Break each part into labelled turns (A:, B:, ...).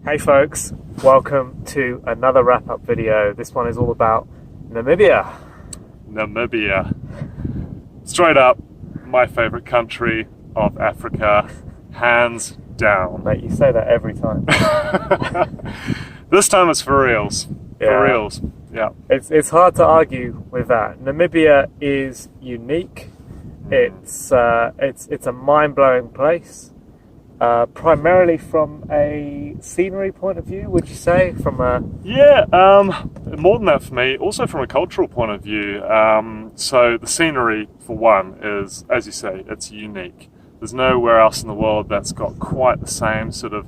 A: Hey folks, welcome to another wrap-up video. This one is all about Namibia.
B: Namibia. Straight up, my favourite country of Africa, hands down.
A: Mate, you say that every time.
B: This time it's for reals.
A: Yeah.
B: For reals. Yeah.
A: It's hard to argue with that. Namibia is unique. It's a mind-blowing place. Primarily from a scenery point of view, would you say?
B: More than that for me. Also from a cultural point of view. So the scenery, for one, is, as you say, it's unique. There's nowhere else in the world that's got quite the same sort of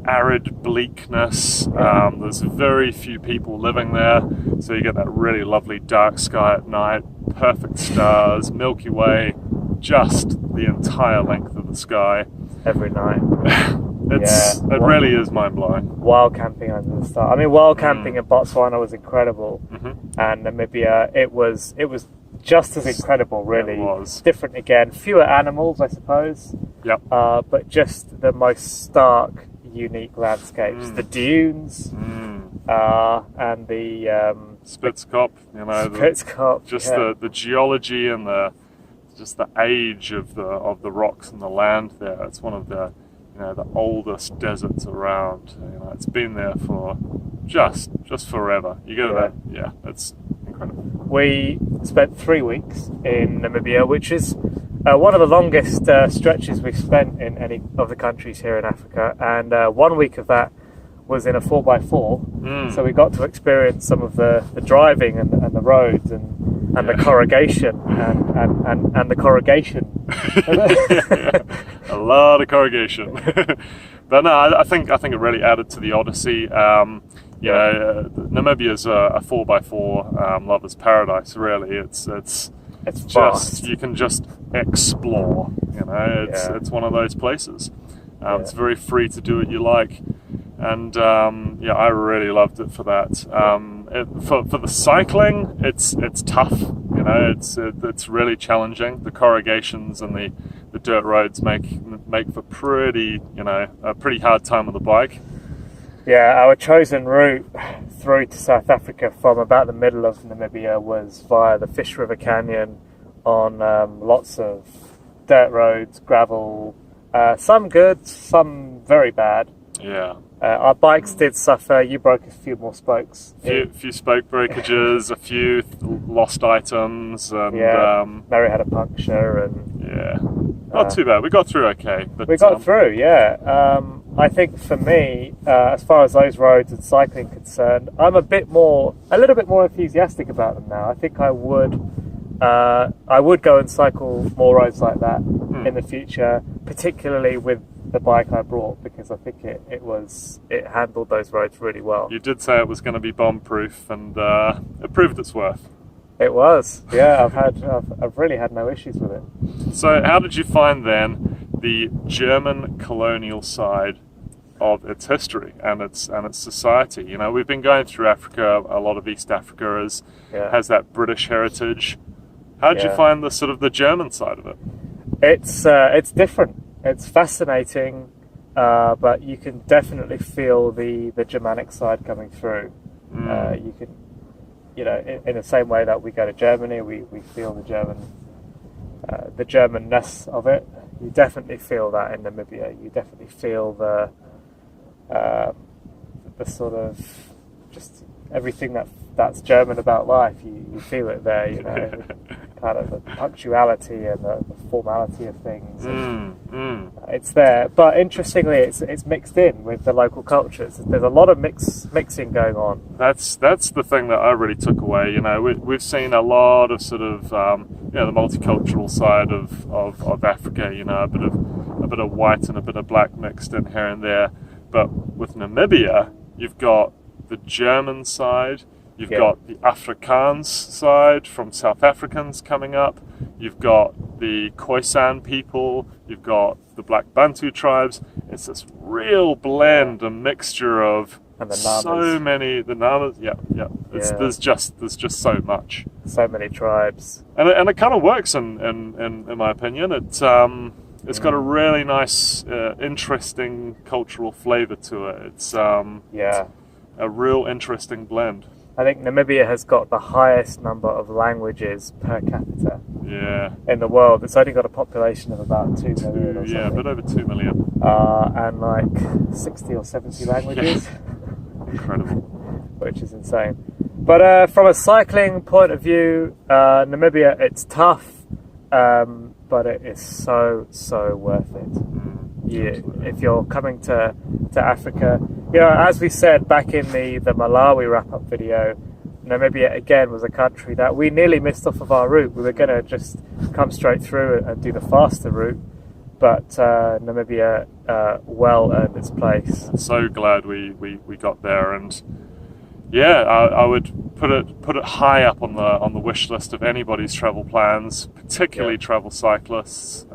B: arid bleakness. There's very few people living there, so you get that really lovely dark sky at night, perfect stars, Milky Way, just the entire length of the sky.
A: Every night.
B: It really is mind-blowing.
A: Wild camping under the stars. I mean, wild camping in Botswana was incredible, and Namibia, it was just as incredible, really.
B: It was.
A: Different again, fewer animals, I suppose.
B: Yep.
A: But just the most stark, unique landscapes. The dunes, and the
B: Spitzkop,
A: Spitzkop.
B: The geology and the age of the rocks and the land there. It's one of the oldest deserts around. It's been there for just forever. You go there, it's incredible.
A: We spent 3 weeks in Namibia, which is one of the longest stretches we've spent in any of the countries here in Africa, and 1 week of that was in a 4x4. So we got to experience some of the driving and the roads and the corrugation and the corrugation.
B: A lot of corrugation. But no, I think it really added to the Odyssey. Namibia is a 4x4 lover's paradise. Really, it's
A: vast.
B: just, you can just explore. It's one of those places. It's very free to do what you like. And I really loved it for that. For the cycling, it's tough. It's really challenging. The corrugations and the dirt roads make for a pretty hard time on the bike.
A: Yeah, our chosen route through to South Africa from about the middle of Namibia was via the Fish River Canyon on lots of dirt roads, gravel, some good, some very bad.
B: Yeah.
A: Our bikes did suffer. You broke a few more spokes.
B: A few spoke breakages, a few lost items, and
A: Mary had a puncture, and
B: not too bad. We got through okay. But
A: we got through. Yeah. I think for me, as far as those roads and cycling concerned, I'm a little bit more enthusiastic about them now. I think I would go and cycle more roads like that in the future, particularly with the bike I brought, because I think it handled those roads really well.
B: You did say it was going to be bomb-proof, and it proved its worth.
A: It was, yeah. I've really had no issues with it.
B: So, how did you find then the German colonial side of its history and its society? We've been going through Africa. A lot of East Africa has that British heritage. How did you find the German side of it?
A: It's different. It's fascinating, but you can definitely feel the Germanic side coming through. You can, in the same way that we go to Germany, we feel the Germanness of it. You definitely feel that in Namibia. You definitely feel the sort of just everything that's German about life. You feel it there, kind of the punctuality and the formality of things. It's there, but interestingly, it's mixed in with the local cultures. There's a lot of mixing going on.
B: That's the thing that I really took away. We've seen a lot of sort of the multicultural side of Africa. A bit of white and a bit of black mixed in here and there. But with Namibia, you've got the German side. You've got the Afrikaans side from South Africans coming up. You've got the Khoisan people. You've got the Black Bantu tribes. It's this real blend, a mixture of
A: and the
B: so many. The Namas, There's just so much.
A: So many tribes,
B: and it kind of works in my opinion. It's It's got a really nice, interesting cultural flavour to it. It's
A: Yeah.
B: a real interesting blend.
A: I think Namibia has got the highest number of languages per capita
B: Yeah.
A: in the world. It's only got a population of about 2 million or
B: Yeah, a
A: something.
B: bit over 2 million.
A: And like 60 or 70 languages,
B: Incredible.
A: which is insane. But from a cycling point of view, Namibia, it's tough, but it is so worth it. If you're coming to Africa, as we said back in the Malawi wrap-up video, Namibia again was a country that we nearly missed off of our route. We were going to just come straight through and do the faster route, but Namibia well earned its place.
B: So glad we got there, and yeah, I would put it high up on the wish list of anybody's travel plans, particularly travel cyclists.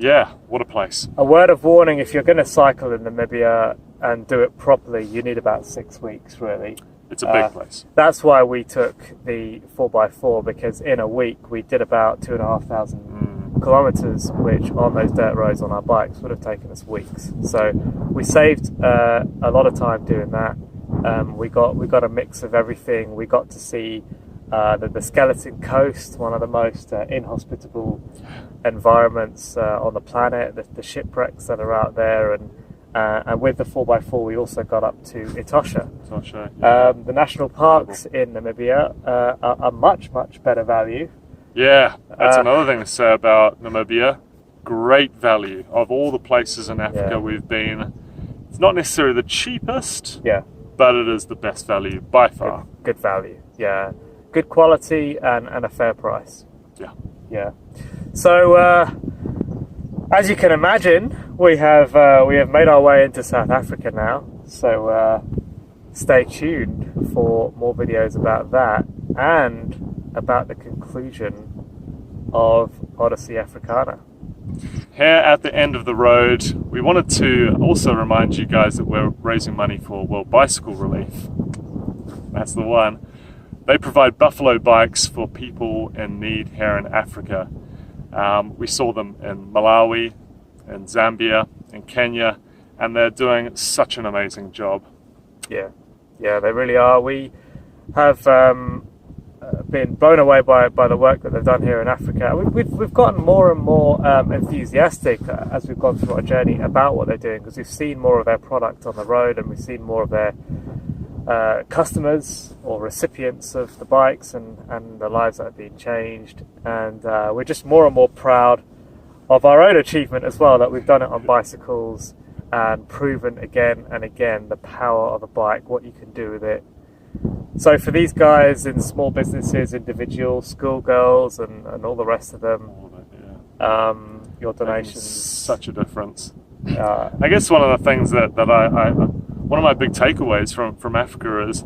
B: Yeah, what a place.
A: A word of warning: if you're going to cycle in Namibia and do it properly, you need about 6 weeks, really.
B: It's a big place.
A: That's why we took the 4x4, because in a week we did about 2,500 kilometers, which on those dirt roads on our bikes would have taken us weeks. So we saved a lot of time doing that. We got a mix of everything. We got to see the Skeleton Coast, one of the most inhospitable environments on the planet, the shipwrecks that are out there, and with the 4x4 we also got up to Etosha. The national parks in Namibia are much better value.
B: Yeah, that's another thing to say about Namibia. Great value. Of all the places in Africa we've been, it's not necessarily the cheapest, but it is the best value by far.
A: Good value, yeah. Good quality and a fair price. Yeah. So, as you can imagine, we have made our way into South Africa now. So stay tuned for more videos about that and about the conclusion of Odyssey Africana.
B: Here at the end of the road, we wanted to also remind you guys that we're raising money for World Bicycle Relief. That's the one. They provide buffalo bikes for people in need here in Africa. We saw them in Malawi, in Zambia, in Kenya, and they're doing such an amazing job.
A: Yeah, they really are. We have been blown away by the work that they've done here in Africa. We've gotten more and more enthusiastic as we've gone through our journey about what they're doing, because we've seen more of their product on the road, and we've seen more of their customers or recipients of the bikes and the lives that have been changed, and we're just more and more proud of our own achievement as well, that we've done it on bicycles and proven again and again the power of a bike, what you can do with it. So for these guys in small businesses, individuals, schoolgirls and all the rest of them, your donations,
B: such a difference. I guess one of the things that I one of my big takeaways from Africa is,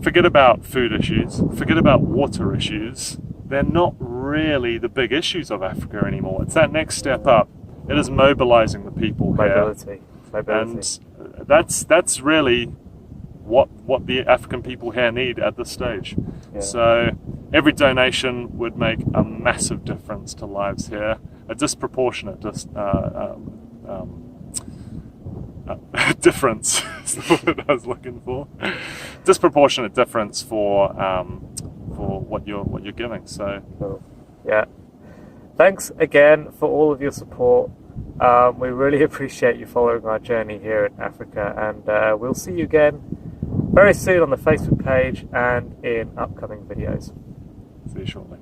B: forget about food issues, forget about water issues. They're not really the big issues of Africa anymore. It's that next step up. It is mobilizing the people here. And that's really what the African people here need at this stage. So every donation would make a massive difference to lives here. A disproportionate difference is the word I was looking for. Disproportionate difference for what you're giving. So
A: cool. Thanks again for all of your support. We really appreciate you following our journey here in Africa, and we'll see you again very soon on the Facebook page and in upcoming videos.
B: See you shortly.